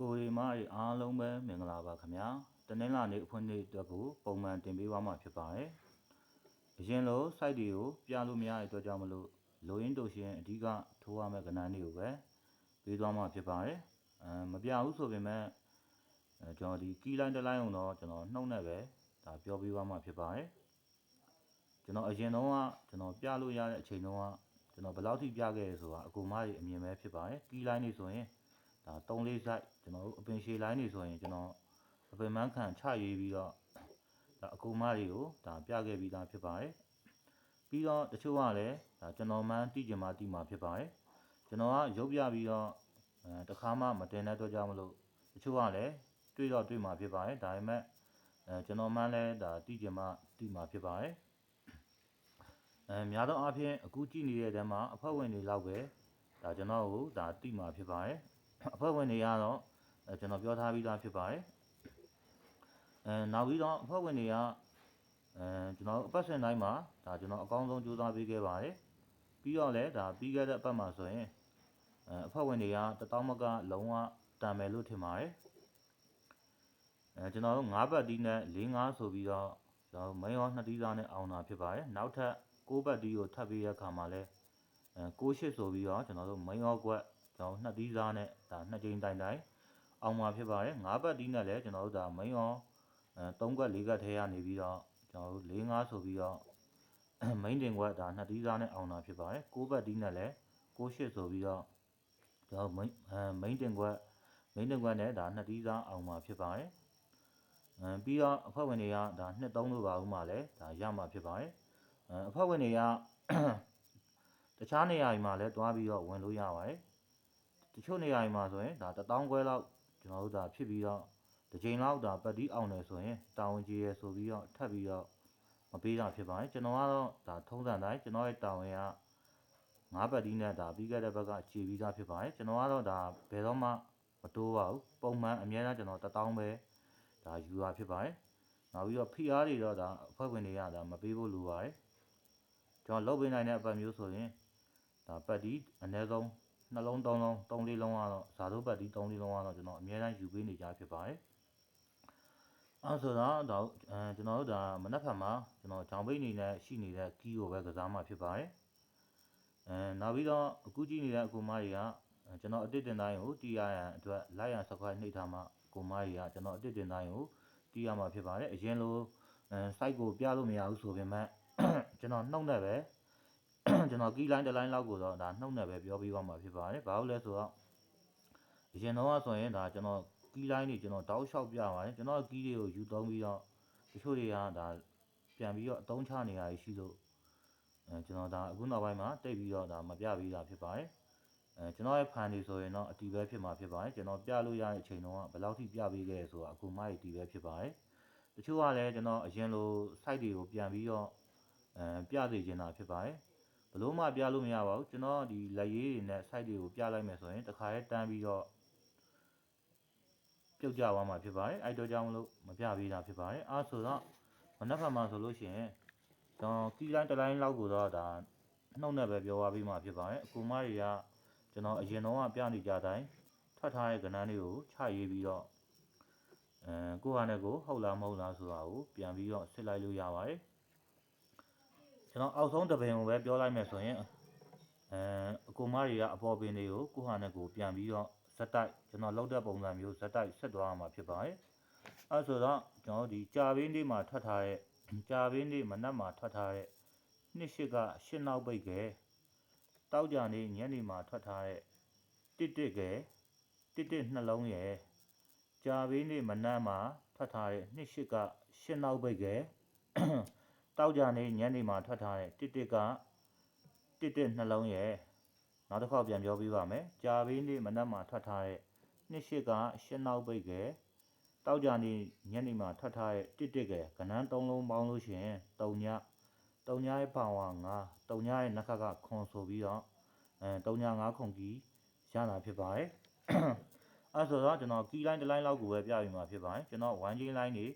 ကိုရီမားအားလုံးပဲမင်္ဂလာပါခင်ဗျာတနင်္လာနေ့အဖွင့်နေ့အတွက်ကိုပုံမှန်တင်ပေးသွားမှာဖြစ်ပါတယ်အရင်လို site တွေကိုပြလို့မရတဲ့အတွက်ကြောင့်မလို့လိုရင်းတိုရှင်အဓိကထိုးရမယ့်ကဏ္ဍတွေကိုပဲပေးသွားမှာဖြစ်ပါတယ်မပြဘူးဆိုပေမဲ့ကျွန်တော်ဒီ key line တစ် line အောင်တော့ကျွန်တော်နှုတ်နဲ့ပဲဒါပြောပေးသွားမှာဖြစ်ပါတယ်ကျွန်တော်အရင်တော့ကျွန်တော်ပြလို့ရတဲ့အချိန်တော့ကျွန်တော်ဘယ်လောက်ထိပြခဲ့ရဆိုတာအကူမကြီးအမြင်ပဲဖြစ်ပါတယ် key line တွေဆိုရင်ဒါ3-4 site ကျွန်တော်တို့အပင်ရှည် line တွေဆိုရင်ကျွန်တော်အပင်မန်းခံချရေးပြီးတော့ဒါအကူမတွေကိုဒါပြခဲ့ပြီးသားဖြစ်ပါတယ်ပြီးတော့တချို့ကလည်းဒါကျွန်တော်မှန်းသိကြမှာသိမှာဖြစ်ပါတယ်ကျွန်တော်ကရုပ်ပြပြီးတော့တခါမှမတင်တဲ့အတွက်ကြောင့်မလို့တချို့ကလည်းတွေ့တော့တွေ့မှာဖြစ်ပါတယ်ဒါပေမဲ့ကျွန်တော်မှန်းလည်းဒါသိကြမှာသိမှာဖြစ်ပါတယ်များသောအားဖြင့်အခုကြည့်နေတဲ့တဲမှာအဖွဲ့ဝင်တွေလောက်ပဲဒါကျွန်တော်ကိုဒါသိမှာဖြစ်ပါတယ်အဖွဲ့ဝင်တွေကတော့ကျွန်တော်ပြောထားပြီးသားဖြစ်ပါတယ်နောက်ပြီးတော့အဖွဲ့ဝင်တွေကကျွန်တော်အပတ်စဉ်တိုင်းမှာဒါကျွန်တော်အကောင်းဆုံးကြိုးစားပေးခဲ့ပါတယ်ပြီးတော့လည်းဒါပြီးခဲ့တဲ့အပတ်မှာဆိုရင်အဖွဲ့ဝင်တွေက1000မကလုံးဝတန်မယ်လို့ထင်ပါတယ်ကျွန်တော်တို့9ပတ်တီးနဲ့4-5ဆိုပြီးတော့ကျွန်တော်မိန်းရော2တီးသားနဲ့အောင်တာဖြစ်ပါတယ်နောက်ထပ်6ပတ်တီးကိုထပ်ပြီးရခါမှာလဲ6-8ဆိုပြီးတော့ကျွန်တော်တို့မိန်းရောကွက်ကျွန်တော်2တီးသားနဲ့ဒါ2ကြိမ်တိုင်အောင်မှာဖြစ်ပါတယ်9ပတ်တီးနဲ့လည်းကျွန်တော်တို့ဒါမိန်းရော3ကွက်4ကွက်ထဲရနေပြီးတော့ကျွန်တော်တို့4-5ဆိုပြီးတော့မိန်းတင်ကွက်ဒါ2တီးသားနဲ့အောင်တာဖြစ်ပါတယ်6ပတ်တီးနဲ့လည်း6-8ဆိုပြီးတော့ကျွန်တော်မိန်းတင်ကွက်နဲ့ဒါ2တီးသားအောင်မှာဖြစ်ပါတယ်ပြီးတော့အဖွဲ့ဝင်တွေကဒါ2-3လို့ပါဦးမှာလဲဒါရမှာဖြစ်ပါတယ်အဖွဲ့ဝင်တွေကတခြားနေရာတွေမှာလည်းတွားပြီးတော့ဝင်လို့ရပါတယ်တချို့နေရာတွေမှာဆိုရင်ဒါ1000ခွဲလောက်ကျွန်တော်တို့ဒါဖြစ်ပြီးတော့တစ်ချိန်လောက်ဒါပတ်တီးအောင်တယ်ဆိုရင်တာဝန်ကြီးရယ်ဆိုပြီးတော့ထပ်ပြီးတော့မပေးတာဖြစ်ပါတယ်ကျွန်တော်ကတော့ဒါထုံးစံတိုင်းကျွန်တော်ရဲ့တာဝန်က9ပတ်တီးနဲ့ဒါပြီးခဲ့တဲ့ဘက်ကခြေပြီးသားဖြစ်ပါတယ်ကျွန်တော်ကတော့ဒါဘယ်တော့မှမတိုးပါဘူးပုံမှန်အများအားကျွန်တော်1000ပဲဒါယူရဖြစ်ပါတယ်နောက်ပြီးတော့ဖိအားတွေတော့ဒါအဖွဲ့ဝင်တွေကဒါမပေးဖို့လိုပါတယ်ကျွန်တော်လုပ်ပေးနိုင်တဲ့အပတ်မျိုးဆိုရင်ဒါပတ်တီးအနည်းဆုံးနှလုံး3လုံး3-4လုံးကတော့ဇာတို့ပတ်တီး3-4လုံးကတော့ကျွန်တော်အများအားယူပေးနေကြဖြစ်ပါတယ်အဲ့ဆိုတော့ကျွန်တော်တို့ဒါမနက်ဖြန်မှာကျွန်တော်ဂျောင်ပိတ်နေနဲ့ရှိနေတဲ့ကီးကိုပဲကစားမှာဖြစ်ပါတယ်နောက်ပြီးတော့အခုကြည့်နေတဲ့အကူမတွေကကျွန်တော်အတစ်တင်တိုင်းကိုတီးရရန်အတွက်လိုက်ရန် subscribe နှိပ်ထားမှကူမတွေကကျွန်တော်အတစ်တင်တိုင်းကိုတီးရမှာဖြစ်ပါတယ်အရင်လိုsite ကိုပြလို့မရဘူးဆိုပေမဲ့ကျွန်တော်နှုတ်နဲ့ပဲကျွန်တော် key line တစ် line လောက်ကိုတော့ဒါနှုတ်နဲ့ပဲပြောပြသွားမှာဖြစ်ပါတယ်ဘာလို့လဲဆိုတော့အရင်တော့ဆိုရင်ဒါကျွန်တော် key line တွေကျွန်တော်တောက်လျှောက်ပြပါတယ်ကျွန်တော် key တွေကိုယူသုံးပြီးတော့တချို့တွေကဒါပြန်ပြီးတော့အသုံးချနေရရှိလို့ကျွန်တော်ဒါအခုနောက်ပိုင်းမှာတိတ်ပြီးတော့ဒါမပြပေးတာဖြစ်ပါတယ်ကျွန်တော်ရဲ့ fan တွေဆိုရင်တော့အတီးပဲဖြစ်မှာဖြစ်ပါတယ်ကျွန်တော်ပြလို့ရတဲ့အချိန်တော့ဘယ်လောက်ထိပြပေးခဲ့ဆိုတာအခုမှအတီးပဲဖြစ်ပါတယ်တချို့ကလည်းကျွန်တော်အရင်လို site တွေကိုပြန်ပြီးတော့ပြစေချင်တာဖြစ်ပါတယ်ဘလို့မှပြလို့မရပါဘူးကျွန်တော်ဒီလက်ရေးတွေနဲ့ site တွေကိုပြလိုက်မယ်ဆိုရင်တခါရဲတန်းပြီးတော့ပြုတ်ကြသွားမှာဖြစ်ပါတယ်အဲ့တော့ကြောင့်မလို့မပြပေးတာဖြစ်ပါတယ်အားဆိုတော့မနက်ဖြန်မှာဆိုလို့ရှိရင်ကျွန်တော် key line တစ် line လောက်ကိုတော့ဒါနှုတ်နဲ့ပဲပြောသွားပြီးမှဖြစ်ပါတယ်အကူမတွေကကျွန်တော်အရင်တော့ပြနေကြတိုင်းထွက်ထားတဲ့ကဏ္ဍတွေကိုချရေးပြီးတော့ကိုယ့်ဟာနဲ့ကိုဟုတ်လားမဟုတ်လားဆိုတာကိုပြန်ပြီးတော့စစ်လိုက်လို့ရပါတယ်ကျွန်တော်အောက်ဆုံးတပင်ကိုပဲပြောလိုက်မယ်ဆိုရင်အကူမတွေကအပေါ်ပင်တွေကိုကိုယ့်ဟာနဲ့ကိုပြန်ပြီးတော့ဇက်တိုက်ကျွန်တော်လောက်တဲ့ပုံစံမျိုးဇက်တိုက်ဆက်သွားမှာဖြစ်ပါတယ်အဲဆိုတော့ကျွန်တော်ဒီကြာပင်းလေးမှာထွက်ထားတဲ့ကြာပင်းလေးမနက်မှာထွက်ထားတဲ့2-8က8နောက်ပိတ်ကဲတောက်ကြနေညနေမှာထွက်ထားတဲ့1-1ကဲ1-1နှလုံးရယ်ကြာပင်းလေးမနက်မှာထွက်ထားတဲ့2-8က8နောက်ပိတ်ကဲတောက်ကြနေညနေမှာထွက်ထားတဲ့1-1က1-1နှလုံးရယ်နောက်တစ်ခေါက်ပြန်ပြောပြပါမယ်ကြာပင်းလေးမနက်မှာထွက်ထားတဲ့2-8က8နောက်ပိတ်ကဲတောက်ကြနေညနေမှာထွက်ထားတဲ့1-1ကဲကဏ္ဍ3လုံးပေါင်းလို့ရှိရင်3ညရဲ့ပါဝါ9 3ညရဲ့နက်ခတ်ကခွန်ဆိုပြီးတော့3ည9ခုန်ကြီးရတာဖြစ်ပါတယ်အဲဆိုတော့ကျွန်တော် key line တစ် line လောက်ကိုပဲပြပြီးမှာဖြစ်ပါတယ်ကျွန်တော် 1 chain line တွေ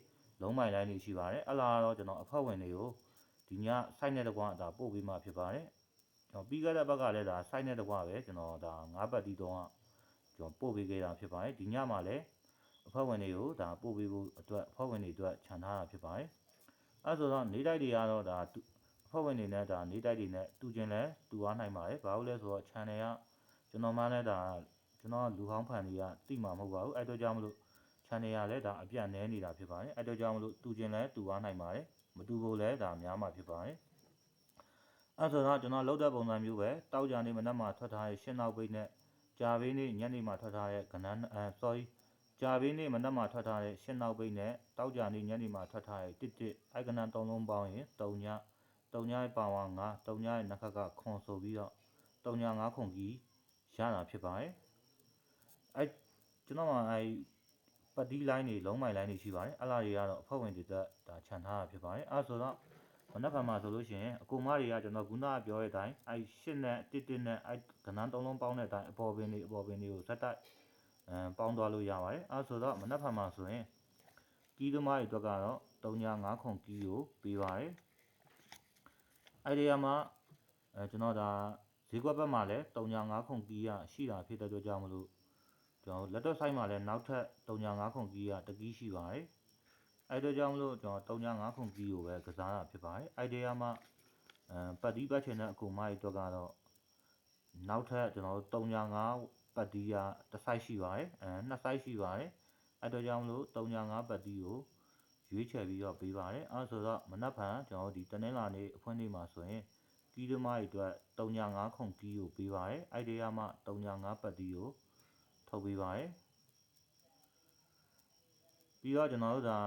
လုံးမိုင် line တွေရှိပါတယ်အလားတော့ကျွန်တော်အဖွဲ့ဝင်တွေကိုဒီည site နဲ့တကွဒါပို့ပေးမှာဖြစ်ပါတယ်ကျွန်တော်ပြီးခဲ့တဲ့ဘက်ကလည်းဒါ site နဲ့တကွပဲကျွန်တော်ဒါ9ပတ်တီးတော့ကျွန် ကျွန်တော်ပို့ပေးခဲ့တာဖြစ်ပါတယ်ဒီညမှာလည်းအဖွဲ့ဝင်တွေကိုဒါပို့ပေးဖို့အတွက်အဖွဲ့ဝင်တွေအတွက်ခြံထားတာဖြစ်ပါတယ်အဲဆိုတော့နေတိုက်တွေကတော့ဒါအဖွဲ့ဝင်တွေနဲ့ဒါနေတိုက်တွေနဲ့တူကျင်လဲတူသွားနိုင်ပါတယ်ဘာလို့လဲဆိုတော့ channel ကကျွန်တော်မှလည်းဒါကျွန်တော်လူဟောင်းဖန်တွေကတိမှာမဟုတ်ပါဘူးအဲ့တော့ကြောင့်မလို့ channel ကလည်းဒါအပြတ်နဲနေတာဖြစ်ပါတယ်အဲ့တော့ကြောင့်မလို့တူကျင်လဲတူသွားနိုင်ပါတယ်မတူဖို့လဲဒါများမှာဖြစ်ပါတယ်အဲ့ဆိုတော့ကျွန်တော်လောက်တဲ့ပုံစံမျိုးပဲတောက်ကြနေမနက်မှာထွက်ထားတဲ့ရှင်းနောက်ပိတ်နဲ့ကြာပေးနေညနေမှာထွက်ထားတဲ့ကနန်းsorry ကြာပေးနေမနက်မှာထွက်ထားတဲ့ရှင်းနောက်ပိတ်နဲ့တောက်ကြနေညနေမှာထွက်ထားတဲ့တစ်အိုက်ကနန်း3လုံးပေါင်းရင်3ညရဲ့ပါဝါ9 3ညရဲ့နှစ်ခက်ကခွန်ဆိုပြီးတော့3ည9ခွန်ကြီးရတာဖြစ်ပါတယ်အဲ့ကျွန်တော်ကအဲ့ပတ်တီးလိုင်းတွေလုံးမိုင်လိုင်းတွေရှိပါတယ်အဲ့လာတွေကတော့အဖွဲ့ဝင်တွေတက်ဒါခြံထားတာဖြစ်ပါတယ်အဲ့ဆိုတော့မနက်ဖြန်မှာဆိုလို့ရှိရင်အကူမတွေကကျွန်တော်ခုနကပြောတဲ့အတိုင်းအဲ့8နဲ့1နဲ့အဲ့ကဏ္ဍ3လုံးပေါင်းတဲ့အတိုင်းအပေါ်ပင်တွေကိုဇက်တိုက်ပေါင်းသွားလို့ရပါတယ်အဲ့ဆိုတော့မနက်ဖြန်မှာဆိုရင်ကီးသမားတွေအတွက်ကတော့3ည9ခွန်ကီးကိုပေးပါတယ်အဲ့ဒီမှာကျွန်တော်ဒါဈေးကွက်ဘက်မှာလည်း3ည9ခွန်ကီးရရှိတာဖြစ်တဲ့အတွက်ကြောင့်မလို့ကျွန်တော်လက်တော့ဆိုင်မှာလည်းနောက်ထပ်3ည9ခွန်ကီးရတကီးရှိပါတယ်အဲ့တော့ကြောင့်မလို့ကျွန်တော်3ည9ခွန်ကီးကိုပဲကစားတာဖြစ်ပါတယ်အဲ့ဒီမှာပတ်တီးပတ်ချင်တဲ့အကူမတွေအတွက်ကတော့နောက်ထပ်ကျွန်တော်တို့3ည9ပတ်တီးရတစ်ဆိုင်ရှိပါတယ်နှစ်ဆိုင်ရှိပါတယ်အဲ့တော့ကြောင့်မလို့3ည9ပတ်တီးကိုရွေးချယ်ပြီးတော့ပေးပါတယ်အဲ့ဆိုတော့မနက်ဖြန်ကျွန်တော်ဒီတနင်္လာနေ့အဖွင့်နေ့မှာဆိုရင်ကီးသမားတွေအတွက်3ည9ခွန်ကီးကိုပေးပါတယ်အဲ့ဒီမှာ3ည9ပတ်တီးကိုထုတ်ပေးပါတယ်ပြီးတော့ကျွန်တော်တို့ဒါ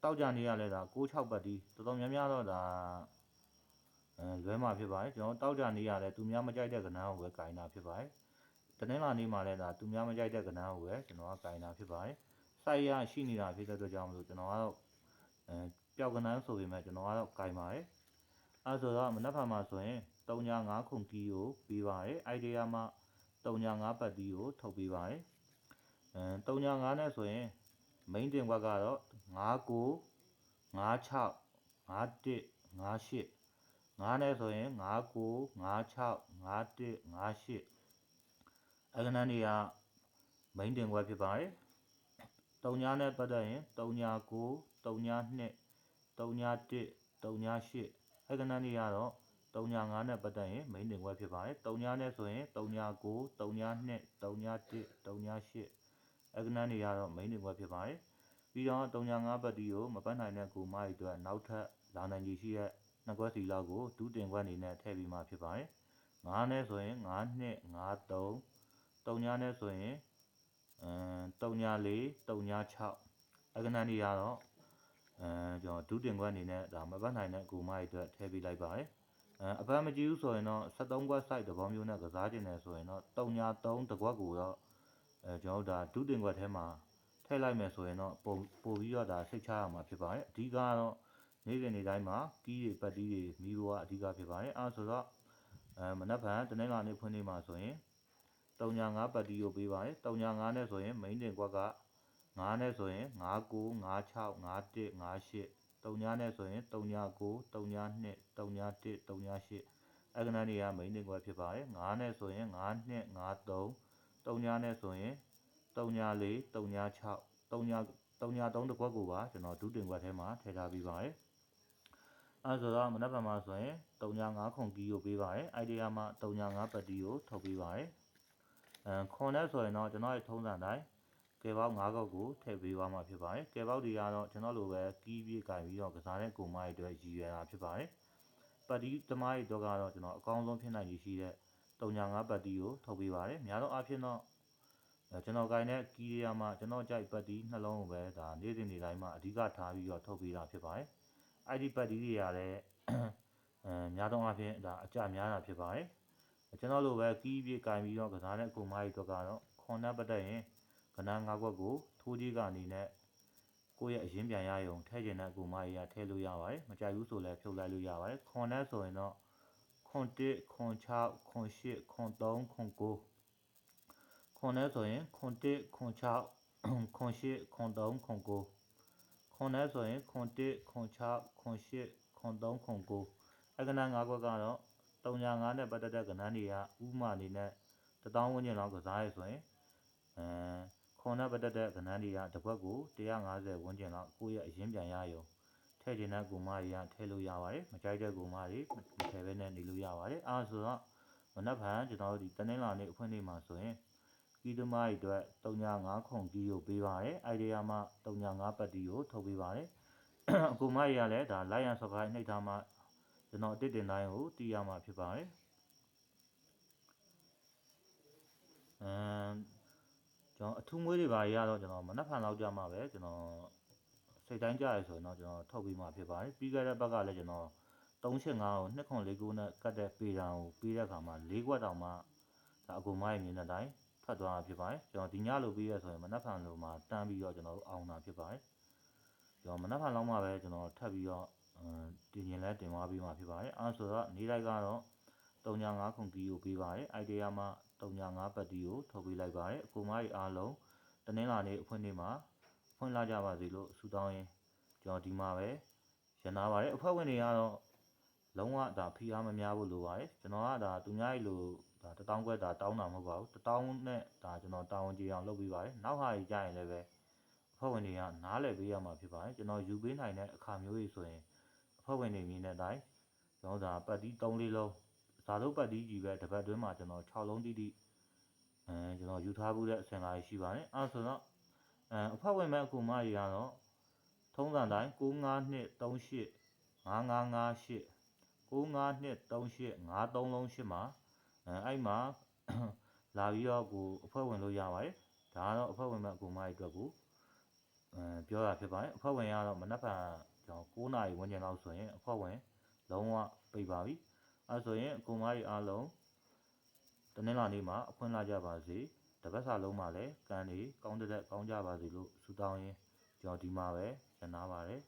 တောက်ကြနေရလဲဒါ6-6ပတ်တီးတော်တော်များများတော့ဒါလွဲမှာဖြစ်ပါတယ်ကျွန်တော်တောက်ကြနေရတယ်သူများမကြိုက်တဲ့ကဏ္ဍကိုပဲကင်တာဖြစ်ပါတယ်တနင်္လာနေ့မှာလဲဒါသူများမကြိုက်တဲ့ကဏ္ဍကိုပဲကျွန်တော်ကကင်တာဖြစ်ပါတယ်စိုက်ရရှိနေတာဖြစ်တဲ့အတွက်ကြောင့်မလို့ကျွန်တော်ကတော့ပျောက်ကဏ္ဍဆိုပေမဲ့ကျွန်တော်ကတော့ကင်ပါတယ်အဲဆိုတော့မနက်ဖြန်မှာဆိုရင်3ည9ခွန်ကီးကိုပေးပါတယ်အိုက်ဒီယာမှာ3ည9ပတ်တီးကိုထုတ်ပေးပါတယ်3ည9နဲ့ဆိုရင်မိန်းတင်ဘက်ကတော့59 56 51 58 9နဲ့ဆိုရင်59 56 51 58အဲ့ကဏ္ဍတွေကမိန်းတင်ဘက်ဖြစ်ပါတယ်3ညနဲ့ပတ်သက်ရင်3ည9 3ည2 3ည1 3ည8အဲ့ကဏ္ဍတွေကတော့3ည9နဲ့ပတ်သက်ရင်မိန်းတင်ဘက်ဖြစ်ပါတယ်3ညနဲ့ဆိုရင်3ည9 3ည2 3ည1 3ည8အဲ့ကဏ္ဍတွေကတော့မိန်းတင်ဘက်ဖြစ်ပါတယ်ပြီးတော့3ည9ပတ်တီးကိုမပတ်နိုင်တဲ့ကိုမကြီးအတွက်နောက်ထပ်လာနိုင်ကြီးရှိတဲ့နှစ်ခွက်စီလောက်ကိုဒုတင်ခွက်အနေနဲ့ထည့်ပြီးမှဖြစ်ပါတယ်9နဲ့ဆိုရင်9 2 9 3 3ညနဲ့ဆိုရင်3ည4 3ည6အဲ့ကဏ္ဍတွေကတော့ကျွန်တော်ဒုတင်ခွက်အနေနဲ့ဒါမပတ်နိုင်တဲ့ကိုမကြီးအတွက်ထည့်ပေးလိုက်ပါတယ်အပန်းမကြည့်ဘူးဆိုရင်တော့73ခွက် site သဘောမျိုးနဲ့ကစားခြင်းတယ်ဆိုရင်တော့3ည3တစ်ခွက်ကိုတော့ကျွန်တော်တို့ဒါဒုတင်ခွက်ထဲမှာထည့်လိုက်မယ်ဆိုရင်တော့ပို့ပြီးတော့ဒါစိတ်ချရမှာဖြစ်ပါတယ်အဓိကကတော့နေ့စဉ်နေ့တိုင်းမှာကီးတွေပတ်တီးတွေမိဖို့ကအဓိကဖြစ်ပါတယ်အဲဆိုတော့မနက်ဖြန်တနင်္လာနေ့ဖွင့်နေမှာဆိုရင်3ည9ပတ်တီးကိုပေးပါတယ်3ည9နဲ့ဆိုရင်မိန်းတင်ခွက်က9နဲ့ဆိုရင်59 56 51 58 3ညနဲ့ဆိုရင်3ည9 3ည2 3ည1 3ည8အဲ့ကဏ္ဍတွေကမိန်းတင်ခွက်ဖြစ်ပါတယ်9နဲ့ဆိုရင်9 2 9 3 3ညနဲ့ဆိုရင်3ည4 3ည6 3ည3တစ်ခွက်ကိုပါကျွန်တော်ဒုတင်ခွက်ထဲမှာထည့်ထားပြီးပါတယ်အဲဆိုတော့မနက်ဖြန်မှာဆိုရင်3ည9ခွန်ကီးကိုပေးပါတယ်အိုက်ဒီယာမှာ3ည9ပတ်တီးကိုထုတ်ပေးပါတယ်ခွန်နဲ့ဆိုရင်တော့ကျွန်တော်ရဲ့ထုံးစံတိုင်းကဲပေါက်9ခုကိုထည့်ပေးသွားမှာဖြစ်ပါတယ်ကဲပေါက်တွေကတော့ကျွန်တော်လိုပဲကီးပြေးကြိုင်ပြီးတော့ကစားတဲ့ကိုမကြီးတွေရည်ရွယ်တာဖြစ်ပါတယ်ပတ်တီးသမားတွေတော့ကတော့ကျွန်တော်အကောင်းဆုံးဖြစ်နိုင်ရည်ရှိတဲ့3ည9ပတ်တီးကိုထုတ်ပေးပါတယ်များသောအားဖြင့်တော့ကျွန်တော်ကိုင်းတဲ့ကီးရမှာကျွန်တော်ကြိုက်ပတ်တီးနှလုံးကိုပဲဒါနေ့စဉ်နေ့တိုင်းမှာအဓိကထားပြီးတော့ထုတ်ပေးတာဖြစ်ပါတယ်အဲ့ဒီပတ်တီးတွေကလည်းများသောအားဖြင့်ဒါအကြများတာဖြစ်ပါတယ်ကျွန်တော်လိုပဲကီးပြေးကင်ပြီးတော့ကစားတဲ့ကိုမကြီးတို့ကတော့ခွန်နဲ့ပတ်သက်ရင်ကဏ္ဍ9ခွက်ကိုထိုးကြီးကနေနဲ့ကိုယ့်ရဲ့အရင်ပြန်ရရုံထည့်ကျင်တဲ့ကိုမကြီးကထည့်လို့ရပါတယ်မကြိုက်ဘူးဆိုလည်းဖြုတ်လိုက်လို့ရပါတယ်ခွန်နဲ့ဆိုရင်တော့ခွန်1ခွန်6ခွန်8ခွန်3ခွန်9ခွန်နဲ့ဆိုရင်ခွန်1ခွန်6ခွန်8ခွန်3ခွန်9ခွန်နဲ့ဆိုရင်ခွန်1ခွန်6ခွန်8ခွန်3ခွန်9အဲ့ကဏ္ဍ9ခွက်ကတော့3ည9နဲ့ပတ်သက်တဲ့ကဏ္ဍတွေကဥပမာအနေနဲ့1000ဝန်းကျင်လောက်ကစားရဆိုရင် ခွန်နဲ့ပတ်သက်တဲ့ကဏ္ဍတွေကတစ်ပတ်ကို150ဝန်းကျင်လောက်ကိုယ့်ရဲ့အရင်ပြန်ရရုံထည့်ခြင်းတဲ့ကူမတွေကထည့်လို့ရပါတယ်မကြိုက်တဲ့ကူမတွေမထည့်ဘဲနဲ့နေလို့ရပါတယ်အားဆိုတော့မနက်ဖြန်ကျွန်တော်တို့ဒီတနင်္လာနေ့အဖွင့်နေ့မှာဆိုရင်ကီးသမားတွေအတွက်305ခုကီးကိုပေးပါတယ်အိုင်ဒီယာမှာ305ပတ်တီကိုထုတ်ပေးပါတယ်အကူမတွေကလည်းဒါ like and subscribe နှိပ်ထားမှကျွန်တော်အတစ်တင်တိုင်းကိုတည်ရမှာဖြစ်ပါတယ်ကျွန်တော်အထူးမွေးတွေပါရတော့ကျွန်တော်မနက်ဖြန်လောက်ကြမှာပဲကျွန်တော်စိတ်တိုင်းကြရဆိုရင်တော့ကျွန်တော်ထုတ်ပေးမှာဖြစ်ပါတယ်ပြီးခဲ့တဲ့ဘက်ကလည်းကျွန်တော်385ကို2.49နဲ့ကတ်တဲ့ပေတံကိုပေးတဲ့အခါမှာ4ခွက်တောင်မှဒါအကူမရဲ့မြင်တဲ့အတိုင်းထွက်သွားတာဖြစ်ပါတယ်ကျွန်တော်ဒီညလိုပေးရဆိုရင်မနက်ဖြန်လိုမှာတန်းပြီးတော့ကျွန်တော်တို့အောင်တာဖြစ်ပါတယ်ကျွန်တော်မနက်ဖြန်လောက်မှပဲကျွန်တော်ထပ်ပြီးတော့တင်ရင်လဲတင်သွားပြီးမှဖြစ်ပါတယ်အဲဆိုတော့နေ့တိုင်းကတော့305ခုကီးကိုပေးပါတယ်အိုင်ဒီယာမှာ305ပတ်တီကိုထုတ်ပေးလိုက်ပါတယ်အကူမကြီးအားလုံးတနင်္လာနေ့အဖွင့်နေ့မှာဖွင့်လာကြပါစေလို့ဆုတောင်းရင်းကျွန်တော်ဒီမှာပဲရန်နာပါတယ်အဖွဲ့ဝင်တွေကတော့လုံးဝဒါဖိအားမများဘူးလို့ပါတယ်ကျွန်တော်ကဒါသူများကြီးလို့ဒါ1000ခွဲဒါတောင်းတာမဟုတ်ပါဘူး1000နဲ့ဒါကျွန်တော်တာဝန်ကြီးအောင်လုပ်ပေးပါတယ်နောက်ဟာကြီးကြရင်လည်းပဲအဖွဲ့ဝင်တွေကနားလည်ပေးရမှာဖြစ်ပါတယ်ကျွန်တော်ယူပေးနိုင်တဲ့အခါမျိုးကြီးဆိုရင်အဖွဲ့ဝင်တွေမြင်တဲ့အတိုင်းကျွန်တော်ဒါပတ်တီး3-4လုံးဇာတို့ပတ်တီးကြီးပဲတစ်ပတ်တွင်းမှာကျွန်တော်6လုံးတိတိကျွန်တော်ယူထားမှုတဲ့အဆင့်လာရှိပါတယ်အဲဆိုတော့အဖွဲ့ဝင်မဲ့အကူမကြီးကတော့ထုံးစံတိုင်း95238 5558 95238 53လုံး8မှာအဲ့မှာလာပြီးတော့ကိုအဖွဲ့ဝင်လို့ရပါတယ်ဒါကတော့အဖွဲ့ဝင်မဲ့အကူမကြီးအတွက်ကိုပြောတာဖြစ်ပါတယ်အဖွဲ့ဝင်ရတော့မနက်ဖြန်ကျွန်တော်9နာရီဝန်းကျင်လောက်ဆိုရင်အဖွဲ့ဝင်လုံးဝပိတ်ပါပြီအဲဆိုရင်အကူမကြီးအားလုံးတနင်္လာနေ့မှာအဖွင့်လာကြပါစေတပတ်စာလုံးမှာလည်းကံတွေကောင်းတဲ့ကောင်းကြပါစေလို့ဆုတောင်းရင်းကျွန်တော်ဒီမှာပဲရန်နာပါတယ်